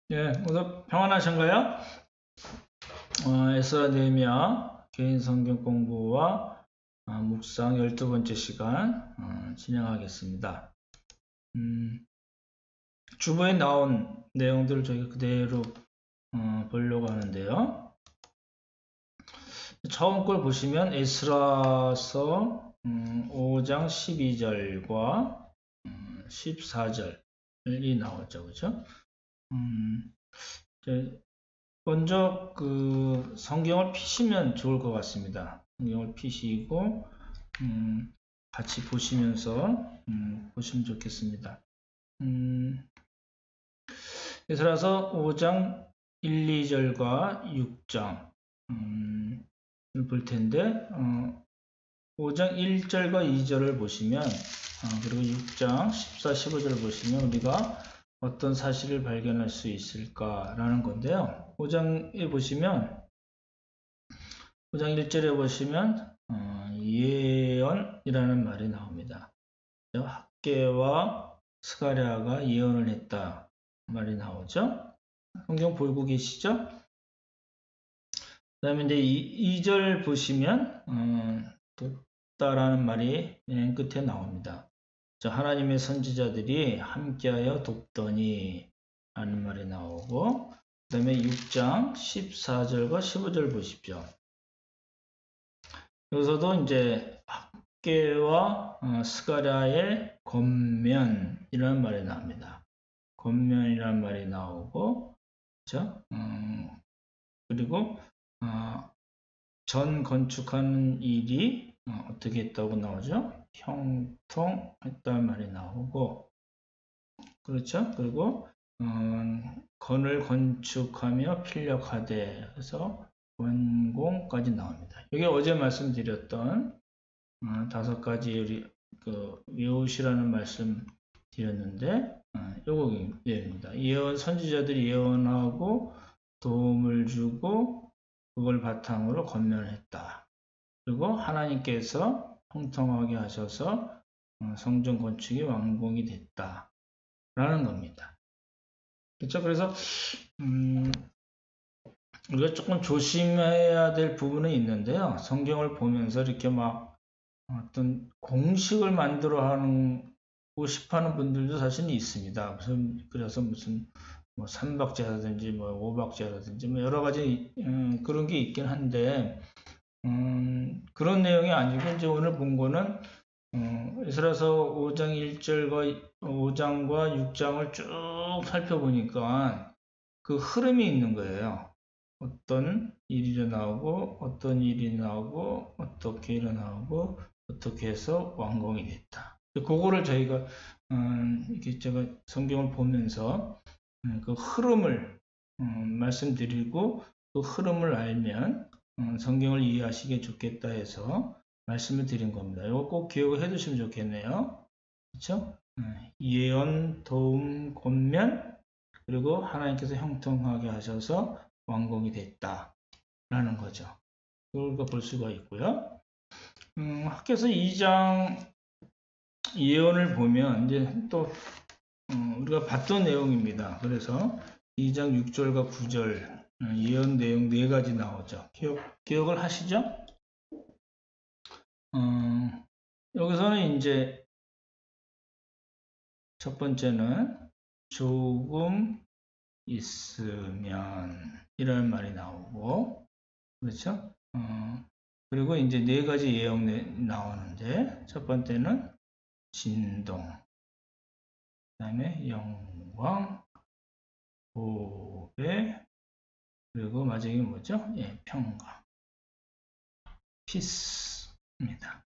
예, 모두 평안하신가요? 에스라 네미야 개인 성경 공부와 묵상 12번째 시간 진행하겠습니다. 주보에 나온 내용들을 저희가 그대로 보려고 하는데요. 처음 걸 보시면 에스라서 5장 12절과 14절이 나오죠. 그죠? 먼저 그 성경을 피시면 좋을 것 같습니다. 성경을 피시고 같이 보시면서 보시면 좋겠습니다. 에스라서 5장 1, 2절과 6장 볼 텐데 5장 1절과 2절을 보시면 그리고 6장 14, 15절을 보시면 우리가 어떤 사실을 발견할 수 있을까라는 건데요. 5장에 보시면 5장 1절에 보시면 예언이라는 말이 나옵니다. 학개와 스가랴가 예언을 했다 말이 나오죠. 성경 보고 계시죠? 그 다음에 이제 2절 보시면 돕다라는 말이 맨 끝에 나옵니다. 하나님의 선지자들이 함께하여 돕더니 라는 말이 나오고 그 다음에 6장 14절과 15절 보십시오. 여기서도 이제 학개와 스가랴의 권면이라는 말이 나옵니다. 권면이라는 말이 나오고 그렇죠? 그리고 전 건축하는 일이 어떻게 했다고 나오죠? 형통했다는 말이 나오고 그렇죠? 그리고 건을 건축하며 필력하되 해서 완공까지 나옵니다. 이게 어제 말씀드렸던 5가지 외우시라는 말씀 드렸는데 요거 예입니다. 예언 선지자들이 예언하고 도움을 주고 그걸 바탕으로 권면했다. 그리고 하나님께서 형통하게 하셔서 성전 건축이 완공이 됐다. 라는 겁니다. 그렇죠? 그래서 우리가 조금 조심해야 될 부분은 있는데요. 성경을 보면서 이렇게 막 어떤 공식을 만들어 하고 싶어 하는 분들도 사실 있습니다. 그래서 무슨 뭐 3박자라든지 뭐 5박자라든지 뭐 여러 가지 그런 게 있긴 한데 그런 내용이 아니고 이제 오늘 본 거는 에스라서 5장 1절과 5장과 6장을 쭉 살펴보니까 그 흐름이 있는 거예요. 어떤 일이 일어나고 어떤 일이 나오고 어떻게 일어나고 어떻게 해서 완공이 됐다. 그거를 저희가 이렇게 제가 성경을 보면서 그 흐름을 말씀드리고 그 흐름을 알면 성경을 이해하시기 좋겠다 해서 말씀을 드린 겁니다. 이거 꼭 기억을 해 두시면 좋겠네요. 그렇죠? 예언, 도움, 권면 그리고 하나님께서 형통하게 하셔서 완공이 됐다 라는 거죠. 그걸 볼 수가 있고요. 학교에서 2장 예언을 보면 이제 또 우리가 봤던 내용입니다. 그래서 2장 6절과 9절 예언 내용 4가지 나오죠. 기억을 하시죠? 여기서는 이제 첫 번째는 조금 있으면 이라는 말이 나오고 그렇죠? 그리고 이제 4가지 예언이 나오는데 첫 번째는 진동 그 다음에 영광 보배 그리고 마지막에 뭐죠? 예, 평강 피스입니다.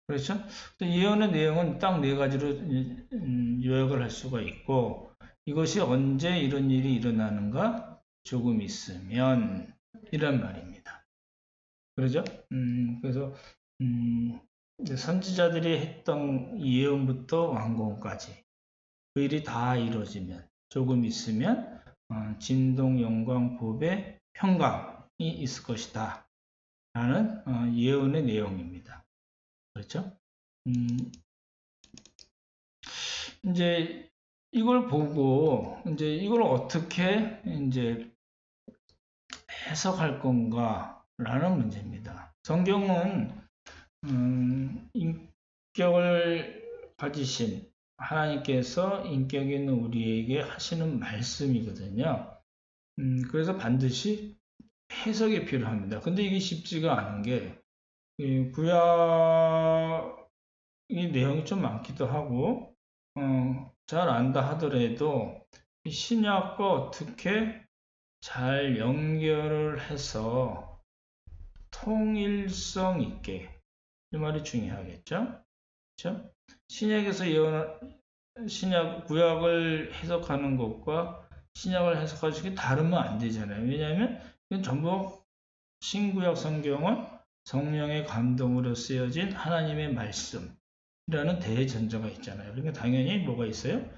그렇죠? 예언의 내용은 딱 4가지로 요약을 할 수가 있고 이것이 언제 이런 일이 일어나는가? 조금 있으면 이란 말입니다. 그러죠? 그래서 선지자들이 했던 예언부터 완공까지 그 일이 다 이루어지면 조금 있으면 진동, 영광, 보배, 평강이 있을 것이다 라는 예언의 내용입니다. 그렇죠? 이제 이걸 보고 이제 이걸 어떻게 이제 해석할 건가라는 문제입니다. 성경은 인격을 가지신 하나님께서 인격 있는 우리에게 하시는 말씀이거든요. 그래서 반드시 해석이 필요합니다. 근데 이게 쉽지가 않은 게 구약의 내용이 좀 많기도 하고 잘 안다 하더라도 신약과 어떻게 잘 연결을 해서 통일성 있게 이 말이 중요하겠죠? 그렇죠? 신약에서 신약 구약을 해석하는 것과 신약을 해석하는 게 다르면 안 되잖아요. 왜냐하면 이건 전부 신구약 성경은 성령의 감동으로 쓰여진 하나님의 말씀이라는 대전제가 있잖아요. 그러니까 당연히 뭐가 있어요?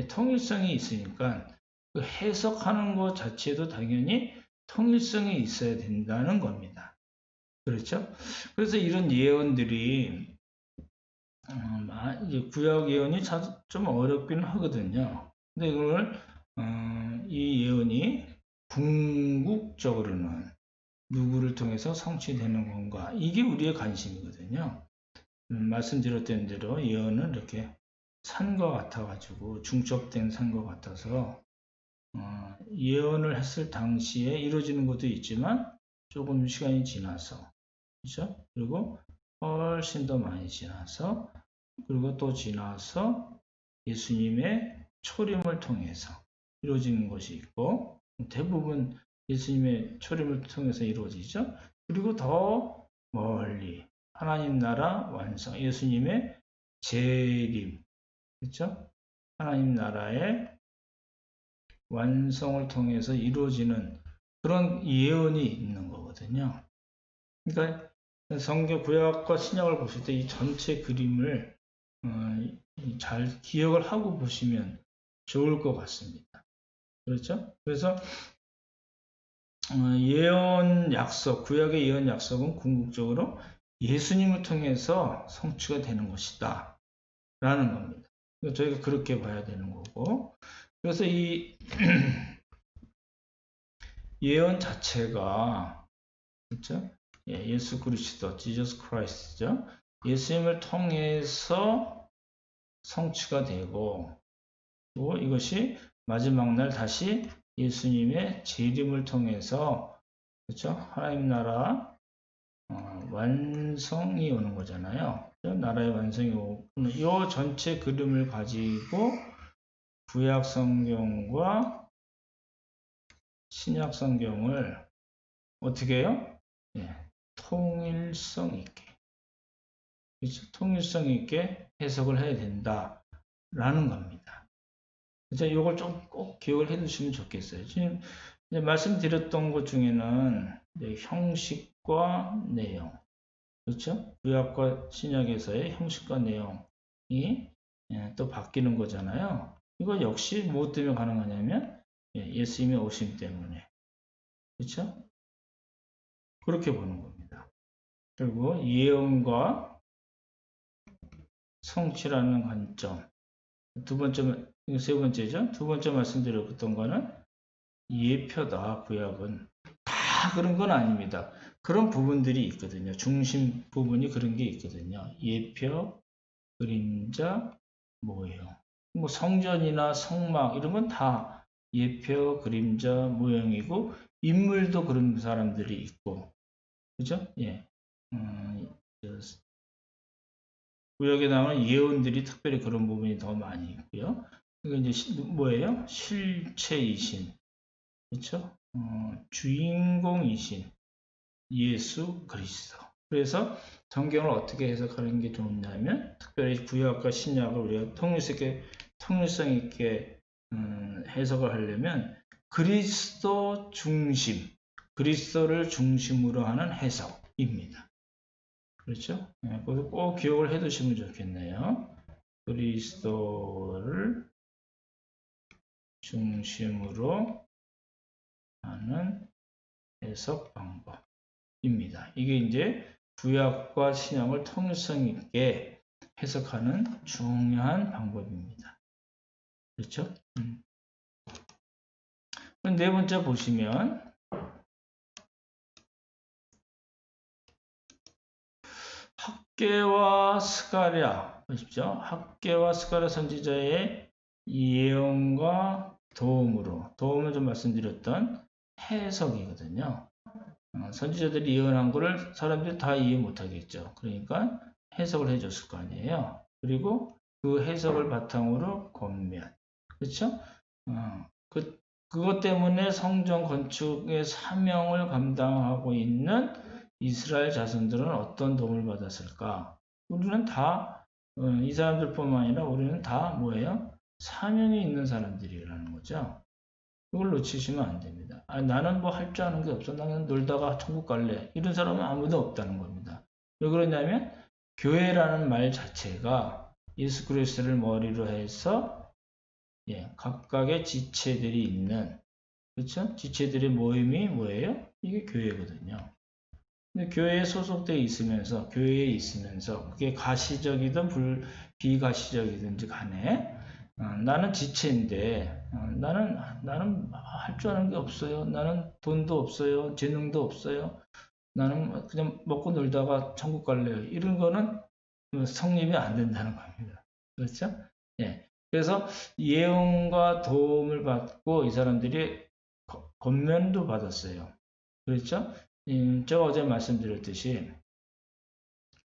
통일성이 있으니까 그 해석하는 것 자체도 당연히 통일성이 있어야 된다는 겁니다. 그렇죠? 그래서 이런 예언들이 이제 구약 예언이 좀 어렵긴 하거든요. 근데 이걸 이 예언이 궁극적으로는 누구를 통해서 성취되는 건가? 이게 우리의 관심이거든요. 말씀드렸던 대로 예언은 이렇게 산과 같아가지고 중첩된 산과 같아서 예언을 했을 당시에 이루어지는 것도 있지만 조금 시간이 지나서 그렇죠? 그리고 훨씬 더 많이 지나서 그리고 또 지나서 예수님의 초림을 통해서 이루어지는 것이 있고 대부분 예수님의 초림을 통해서 이루어지죠. 그리고 더 멀리 하나님 나라 완성, 예수님의 재림, 그렇죠? 하나님 나라의 완성을 통해서 이루어지는 그런 예언이 있는 거거든요. 그러니까 성경 구약과 신약을 보실 때 이 전체 그림을 잘 기억을 하고 보시면 좋을 것 같습니다. 그렇죠? 그래서 예언 약속, 구약의 예언 약속은 궁극적으로 예수님을 통해서 성취가 되는 것이다 라는 겁니다. 저희가 그렇게 봐야 되는 거고, 그래서 이 예언 자체가 그렇죠? 예수 그리스도, Jesus Christ죠. 예수님을 통해서 성취가 되고 또 이것이 마지막 날 다시 예수님의 재림을 통해서 그렇죠? 하나님 나라 완성이 오는 거잖아요. 나라의 완성이 오는 이 전체 그림을 가지고 구약 성경과 신약 성경을 어떻게 해요? 통일성 있게 그렇죠? 통일성 있게 해석을 해야 된다라는 겁니다. 그래서 이걸 좀 꼭 기억을 해 두시면 좋겠어요. 지금 말씀드렸던 것 중에는 형식과 내용, 그렇죠? 구약과 신약에서의 형식과 내용이 또 바뀌는 거잖아요. 이거 역시 무엇 때문에 가능하냐면 예수님의 오심 때문에, 그렇죠? 그렇게 보는 겁니다. 그리고 예언과 성취라는 관점. 두 번째, 세 번째죠. 두 번째 말씀드렸던 거는 예표다. 구약은 다 그런 건 아닙니다. 그런 부분들이 있거든요. 중심 부분이 그런 게 있거든요. 예표, 그림자, 모형. 뭐 성전이나 성막 이런 건 다 예표, 그림자, 모형이고 인물도 그런 사람들이 있고, 그죠? 예. 구약에 나오는 예언들이 특별히 그런 부분이 더 많이 있고요. 이거 이제 뭐예요? 실체이신, 그렇죠? 주인공이신 예수 그리스도. 그래서 성경을 어떻게 해석하는 게 좋냐면 특별히 구약과 신약을 우리가 통일성 있게 해석을 하려면 그리스도 중심, 그리스도를 중심으로 하는 해석입니다. 그렇죠? 그래서 꼭 기억을 해 두시면 좋겠네요. 그리스도를 중심으로 하는 해석 방법입니다. 이게 이제 구약과 신약을 통일성 있게 해석하는 중요한 방법입니다. 그렇죠? 네 번째 보시면 학개와 스가랴 보십시오. 학개와 스가랴 선지자의 예언과 도움을 좀 말씀드렸던 해석이거든요. 선지자들이 예언한 거를 사람들이 다 이해 못하겠죠. 그러니까 해석을 해줬을 거 아니에요. 그리고 그 해석을 바탕으로 권면. 그렇죠? 그것 때문에 성전 건축의 사명을 감당하고 있는 이스라엘 자손들은 어떤 도움을 받았을까? 우리는 다, 이 사람들뿐만 아니라 우리는 다 뭐예요? 사명이 있는 사람들이라는 거죠. 이걸 놓치시면 안 됩니다. 나는 뭐 할 줄 아는 게 없어. 나는 놀다가 천국 갈래. 이런 사람은 아무도 없다는 겁니다. 왜 그러냐면 교회라는 말 자체가 예수 그리스도를 머리로 해서 각각의 지체들이 있는, 그렇죠? 지체들의 모임이 뭐예요? 이게 교회거든요. 근데 교회에 소속되어 있으면서, 교회에 있으면서 그게 가시적이든 비가시적이든지 간에 나는 지체인데 나는 할 줄 아는 게 없어요. 나는 돈도 없어요. 재능도 없어요. 나는 그냥 먹고 놀다가 천국 갈래요. 이런 거는 성립이 안 된다는 겁니다. 그렇죠? 예. 그래서 예언과 도움을 받고 이 사람들이 권면도 받았어요. 그렇죠? 제가 어제 말씀드렸듯이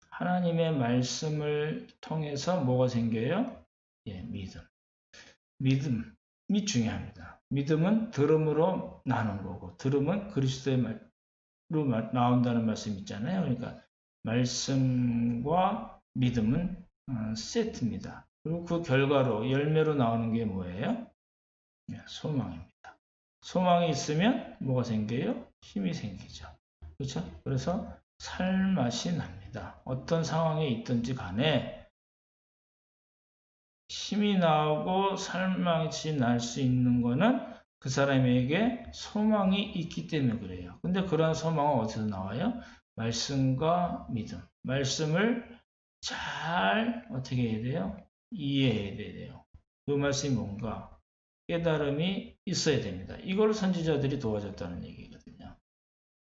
하나님의 말씀을 통해서 뭐가 생겨요? 믿음. 믿음이 중요합니다. 믿음은 들음으로 나는 거고, 들음은 그리스도의 말로 나온다는 말씀 있잖아요. 그러니까 말씀과 믿음은 세트입니다. 그리고 그 결과로 열매로 나오는 게 뭐예요? 소망입니다. 소망이 있으면 뭐가 생겨요? 힘이 생기죠. 그렇죠? 그래서 살맛이 납니다. 어떤 상황에 있든지 간에 힘이 나오고 살맛이 날 수 있는 거는 그 사람에게 소망이 있기 때문에 그래요. 근데 그런 소망은 어디서 나와요? 말씀과 믿음. 말씀을 잘 어떻게 해야 돼요? 이해해야 돼요. 그 말씀이 뭔가 깨달음이 있어야 됩니다. 이걸 선지자들이 도와줬다는 얘기거든요.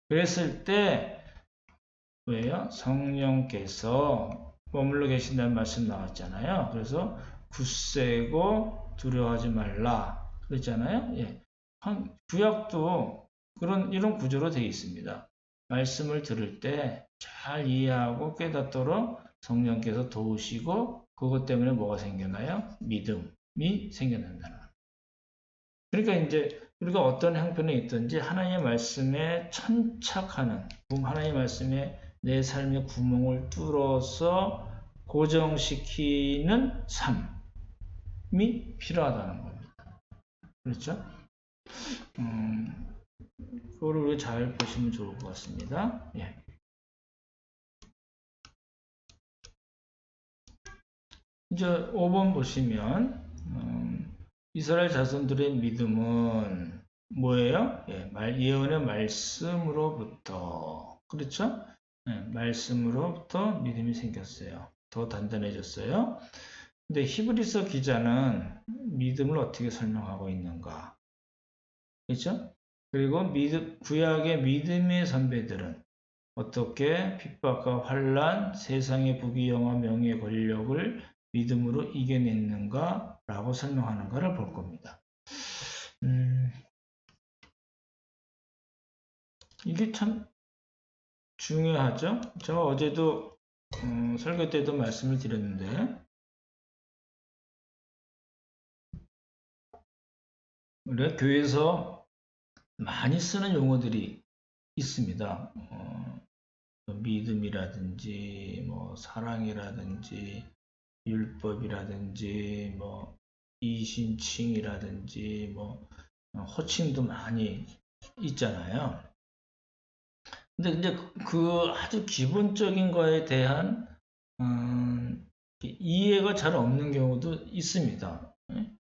그랬을 때 왜요? 성령께서 머물러 계신다는 말씀 나왔잖아요. 그래서 굳세고 두려워하지 말라 그랬잖아요. 구약도 이런 구조로 되어 있습니다. 말씀을 들을 때 잘 이해하고 깨닫도록 성령께서 도우시고 그것 때문에 뭐가 생겨나요? 믿음이 생겨난다는 거예요. 그러니까 이제 우리가 어떤 형편에 있든지 하나님의 말씀에 천착하는, 하나님의 말씀에 내 삶의 구멍을 뚫어서 고정시키는 삶이 필요하다는 겁니다. 그렇죠? 그거를 잘 보시면 좋을 것 같습니다. 이제 5번 보시면 이스라엘 자손들의 믿음은 뭐예요? 예언의 말씀으로부터, 그렇죠? 말씀으로부터 믿음이 생겼어요. 더 단단해졌어요. 근데 히브리서 기자는 믿음을 어떻게 설명하고 있는가? 그렇죠? 그리고 구약의 믿음의 선배들은 어떻게 핍박과 환란, 세상의 부귀영화, 명예, 권력을 믿음으로 이겨냈는가? 라고 설명하는가를 볼 겁니다. 이게 참 중요하죠. 제가 어제도 설교 때도 말씀을 드렸는데 우리가 교회에서 많이 쓰는 용어들이 있습니다. 믿음이라든지 뭐 사랑이라든지 율법이라든지 뭐 이신칭이라든지 뭐 호칭도 많이 있잖아요. 근데 이제 그 아주 기본적인 거에 대한 이해가 잘 없는 경우도 있습니다.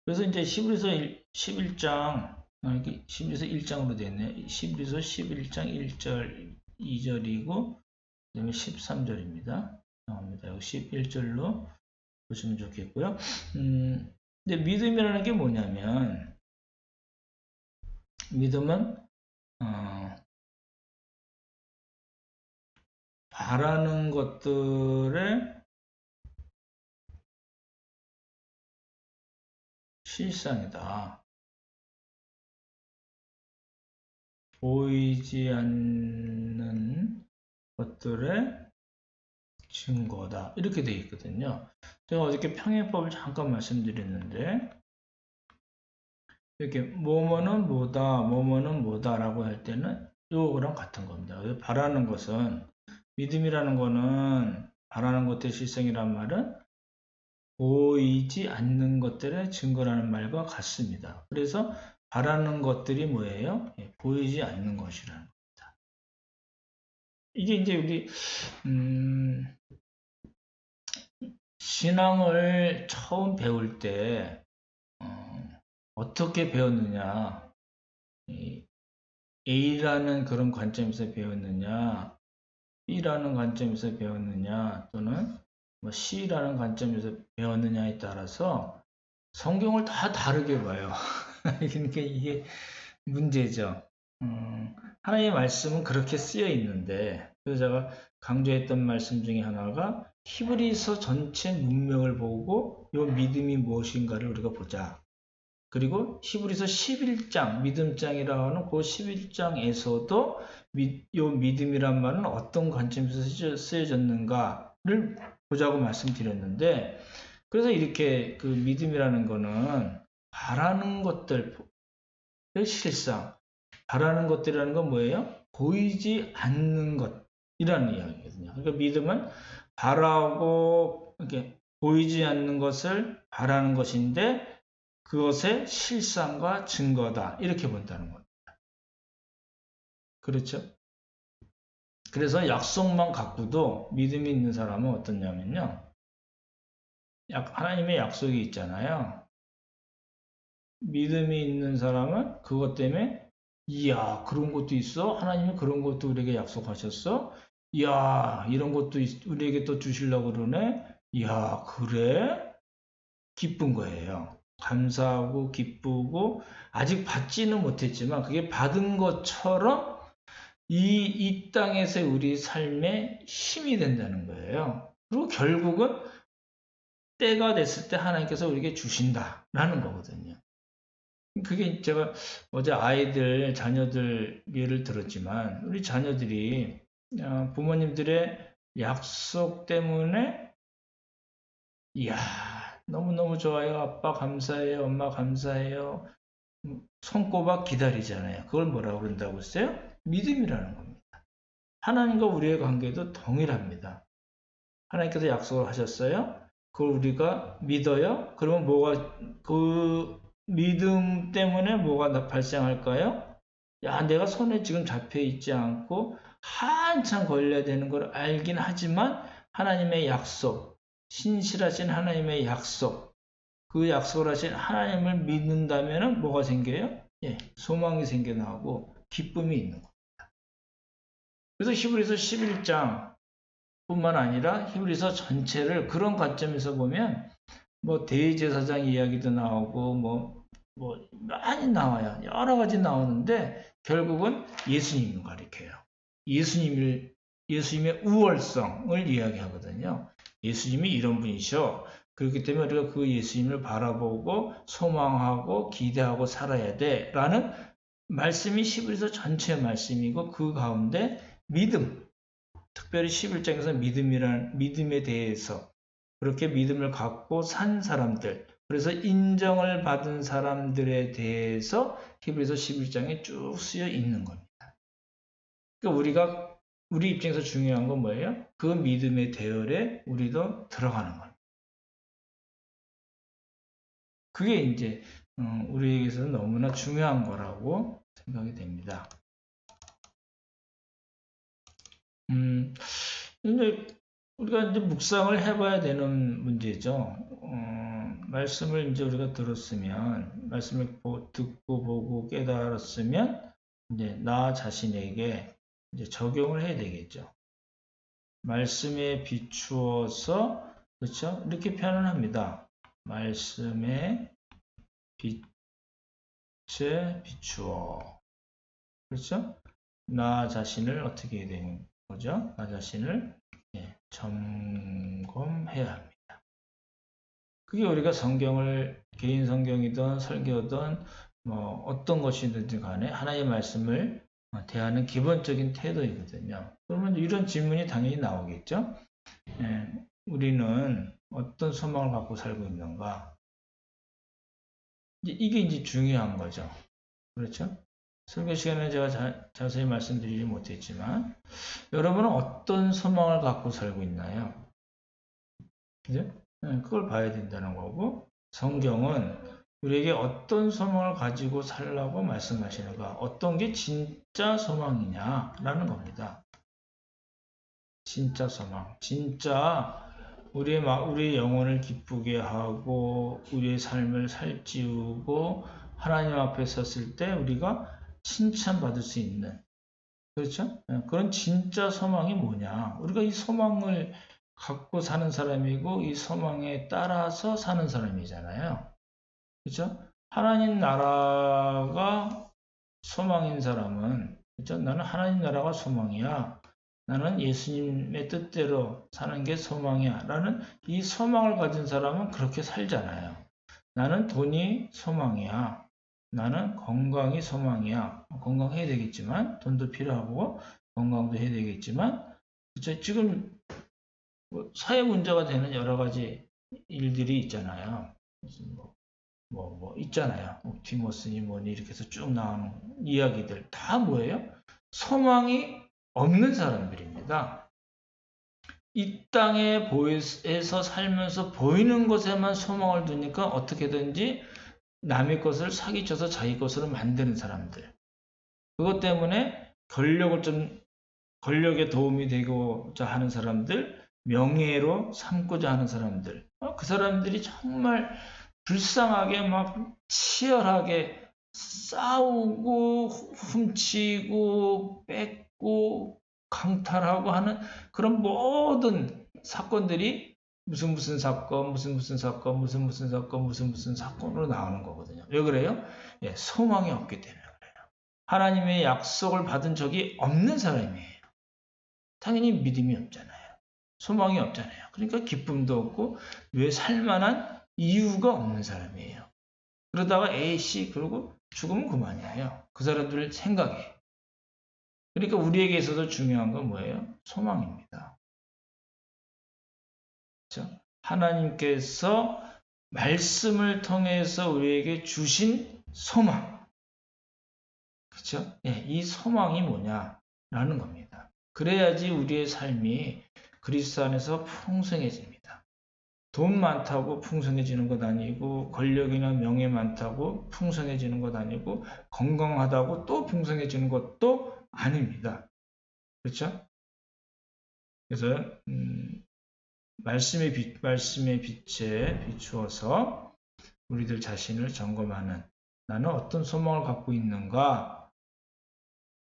그래서 이제 히브리서 11장, 1장으로 되어 있네요. 히브리서 11장 1절, 2절이고, 그 다음에 13절입니다. 나옵니다. 11절로 보시면 좋겠고요. 근데 믿음이라는 게 뭐냐면, 믿음은 바라는 것들의 실상이다. 보이지 않는 것들의 증거다. 이렇게 되어 있거든요. 제가 어저께 평행법을 잠깐 말씀드렸는데, 이렇게 뭐뭐는 뭐다, 뭐뭐는 뭐다라고 할 때는 이거랑 같은 겁니다. 바라는 것은, 믿음이라는 거는 바라는 것들의 실상이란 말은 보이지 않는 것들의 증거라는 말과 같습니다. 그래서 바라는 것들이 뭐예요? 보이지 않는 것이라는 겁니다. 이게 이제 우리 신앙을 처음 배울 때 어떻게 배웠느냐, A라는 그런 관점에서 배웠느냐, B라는 관점에서 배웠느냐, 또는 뭐 C라는 관점에서 배웠느냐에 따라서 성경을 다 다르게 봐요. 그러니까 이게 문제죠. 하나님의 말씀은 그렇게 쓰여 있는데, 그래서 제가 강조했던 말씀 중에 하나가 히브리서 전체 문맥을 보고 이 믿음이 무엇인가를 우리가 보자. 그리고 히브리서 11장, 믿음장이라고 하는 그 11장에서도 이 믿음이란 말은 어떤 관점에서 쓰여졌는가를 보자고 말씀드렸는데, 그래서 이렇게 그 믿음이라는 거는 바라는 것들의 실상, 바라는 것들이라는 건 뭐예요? 보이지 않는 것이라는 이야기거든요. 그러니까 믿음은 바라고 이렇게 보이지 않는 것을 바라는 것인데 그것의 실상과 증거다. 이렇게 본다는 겁니다. 그렇죠? 그래서 약속만 갖고도 믿음이 있는 사람은 어떠냐면요. 하나님의 약속이 있잖아요. 믿음이 있는 사람은 그것 때문에 이야 그런 것도 있어? 하나님이 그런 것도 우리에게 약속하셨어? 이야 이런 것도 우리에게 또 주시려고 그러네? 이야 그래? 기쁜 거예요. 감사하고 기쁘고 아직 받지는 못했지만 그게 받은 것처럼 이 땅에서의 우리 삶에 힘이 된다는 거예요. 그리고 결국은 때가 됐을 때 하나님께서 우리에게 주신다라는 거거든요. 그게 제가 어제 아이들, 자녀들 예를 들었지만 우리 자녀들이 부모님들의 약속 때문에 이야 너무너무 좋아요. 아빠 감사해요. 엄마 감사해요. 손꼽아 기다리잖아요. 그걸 뭐라고 그런다고 했어요? 믿음이라는 겁니다. 하나님과 우리의 관계도 동일합니다. 하나님께서 약속을 하셨어요. 그걸 우리가 믿어요. 그러면 그 믿음 때문에 뭐가 발생할까요? 야, 내가 손에 지금 잡혀 있지 않고 한참 걸려야 되는 걸 알긴 하지만 하나님의 약속, 신실하신 하나님의 약속, 그 약속을 하신 하나님을 믿는다면 뭐가 생겨요? 예, 소망이 생겨나고 기쁨이 있는 겁니다. 그래서 히브리서 11장 뿐만 아니라 히브리서 전체를 그런 관점에서 보면 뭐 대제사장 이야기도 나오고 뭐 많이 나와요. 여러 가지 나오는데 결국은 예수님을 가리켜요. 예수님의 우월성을 이야기하거든요. 예수님이 이런 분이셔. 그렇기 때문에 우리가 그 예수님을 바라보고 소망하고 기대하고 살아야 돼 라는 말씀이 히브리서 전체 말씀이고 그 가운데 믿음, 특별히 11장에서 믿음에 대해서 그렇게 믿음을 갖고 산 사람들, 그래서 인정을 받은 사람들에 대해서 히브리서 11장에 쭉 쓰여 있는 겁니다. 그러니까 우리 입장에서 중요한 건 뭐예요? 그 믿음의 대열에 우리도 들어가는 겁니다. 그게 이제 우리에게서는 너무나 중요한 거라고 생각이 됩니다. 이제 우리가 이제 묵상을 해봐야 되는 문제죠. 말씀을 이제 우리가 들었으면, 말씀을 듣고 보고 깨달았으면, 이제 나 자신에게 이제 적용을 해야 되겠죠. 말씀에 비추어서, 그렇죠? 이렇게 표현을 합니다. 말씀에 빛에 비추어. 그렇죠? 나 자신을 어떻게 해야 되는 거죠? 나 자신을 점검해야 합니다. 그게 우리가 성경을 개인 성경이든 설교든 뭐 어떤 것이든지 간에 하나님의 말씀을 대하는 기본적인 태도이거든요. 그러면 이런 질문이 당연히 나오겠죠. 우리는 어떤 소망을 갖고 살고 있는가? 이게 이제 중요한 거죠. 그렇죠? 설교 시간에 제가 자세히 말씀드리지 못했지만 여러분은 어떤 소망을 갖고 살고 있나요? 그죠? 그걸 봐야 된다는 거고 성경은 우리에게 어떤 소망을 가지고 살라고 말씀하시는가, 어떤 게 진짜 소망이냐라는 겁니다. 진짜 소망, 진짜 우리의 영혼을 기쁘게 하고 우리의 삶을 살찌우고 하나님 앞에 섰을 때 우리가 칭찬받을 수 있는, 그렇죠? 그런 진짜 소망이 뭐냐? 우리가 이 소망을 갖고 사는 사람이고 이 소망에 따라서 사는 사람이잖아요. 그렇죠? 하나님 나라가 소망인 사람은, 그렇죠? 나는 하나님 나라가 소망이야. 나는 예수님의 뜻대로 사는 게 소망이야. 라는 이 소망을 가진 사람은 그렇게 살잖아요. 나는 돈이 소망이야. 나는 건강이 소망이야. 건강해야 되겠지만, 돈도 필요하고, 건강도 해야 되겠지만, 그렇죠? 지금 사회 문제가 되는 여러 가지 일들이 있잖아요. 있잖아요. 옵티머스니 뭐니 이렇게 해서 쭉 나오는 이야기들 다 뭐예요? 소망이 없는 사람들입니다. 이 땅에서 살면서 보이는 것에만 소망을 두니까 어떻게든지 남의 것을 사기쳐서 자기 것으로 만드는 사람들. 그것 때문에 권력에 도움이 되고자 하는 사람들, 명예로 삼고자 하는 사람들. 그 사람들이 정말 불쌍하게 막 치열하게 싸우고 훔치고 뺏고 강탈하고 하는 그런 모든 사건들이 무슨 사건으로 나오는 거거든요. 왜 그래요? 소망이 없기 때문에 그래요. 하나님의 약속을 받은 적이 없는 사람이에요. 당연히 믿음이 없잖아요. 소망이 없잖아요. 그러니까 기쁨도 없고 왜 살만한 이유가 없는 사람이에요. 그러다가 A씨 그러고 죽으면 그만이에요. 그 사람들 생각에. 그러니까 우리에게 있어서 중요한 건 뭐예요? 소망입니다. 그렇죠? 하나님께서 말씀을 통해서 우리에게 주신 소망. 그렇죠? 이 소망이 뭐냐라는 겁니다. 그래야지 우리의 삶이 그리스도 안에서 풍성해집니다. 돈 많다고 풍성해지는 것 아니고 권력이나 명예 많다고 풍성해지는 것 아니고 건강하다고 또 풍성해지는 것도 아닙니다. 그렇죠? 그래서 말씀의 빛에 비추어서 우리들 자신을 점검하는, 나는 어떤 소망을 갖고 있는가?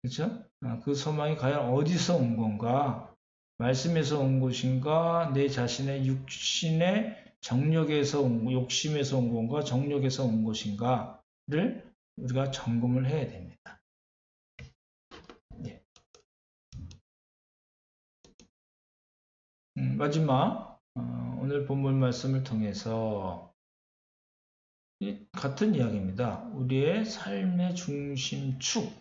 그렇죠? 그 소망이 과연 어디서 온 건가? 말씀에서 온 것인가? 내 자신의 육신의 정력에서 욕심에서 온 건가? 정력에서 온 것인가를 우리가 점검을 해야 됩니다. 네. 마지막 오늘 본문 말씀을 통해서 같은 이야기입니다. 우리의 삶의 중심축이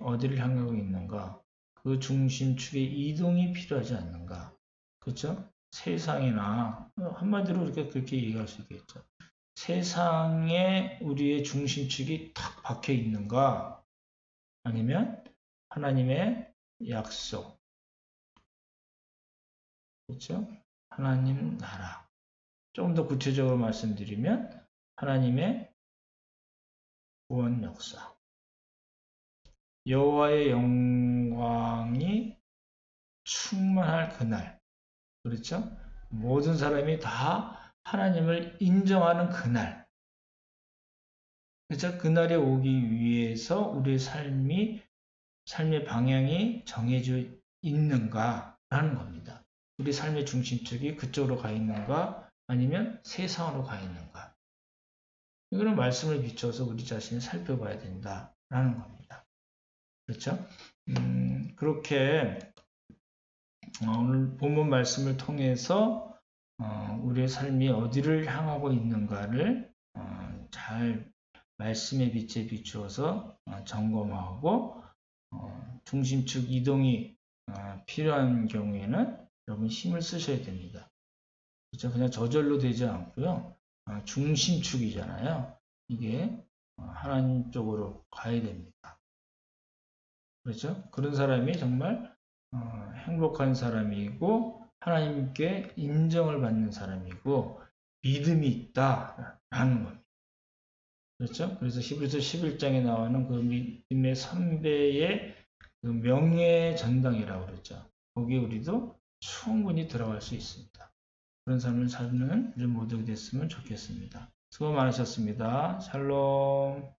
어디를 향하고 있는가? 그 중심축의 이동이 필요하지 않는가? 그렇죠? 세상이나 한마디로 우리가 그렇게 얘기할 수 있겠죠. 세상에 우리의 중심축이 탁 박혀 있는가? 아니면 하나님의 약속, 그렇죠? 하나님 나라. 조금 더 구체적으로 말씀드리면 하나님의 구원 역사, 여호와의 영광이 충만할 그날, 그렇죠? 모든 사람이 다 하나님을 인정하는 그날, 그렇죠? 그날에 오기 위해서 우리의 삶의 방향이 정해져 있는가라는 겁니다. 우리 삶의 중심축이 그쪽으로 가 있는가 아니면 세상으로 가 있는가. 이거는 말씀을 비춰서 우리 자신을 살펴봐야 된다라는 겁니다. 그렇죠? 그렇게 오늘 본문 말씀을 통해서 우리의 삶이 어디를 향하고 있는가를 잘 말씀의 빛에 비추어서 점검하고 중심축 이동이 필요한 경우에는 여러분 힘을 쓰셔야 됩니다. 그렇죠? 그냥 저절로 되지 않고요. 중심축이잖아요. 이게 하나님 쪽으로 가야 됩니다. 그렇죠? 그런 사람이 정말 행복한 사람이고 하나님께 인정을 받는 사람이고 믿음이 있다라는 겁니다. 그렇죠? 그래서 히브리서 11장에 나오는 그 믿음의 선배의 그 명예 전당이라고 그랬죠. 거기에 우리도 충분히 들어갈 수 있습니다. 그런 삶을 사는 우리 모두가 됐으면 좋겠습니다. 수고 많으셨습니다. 샬롬.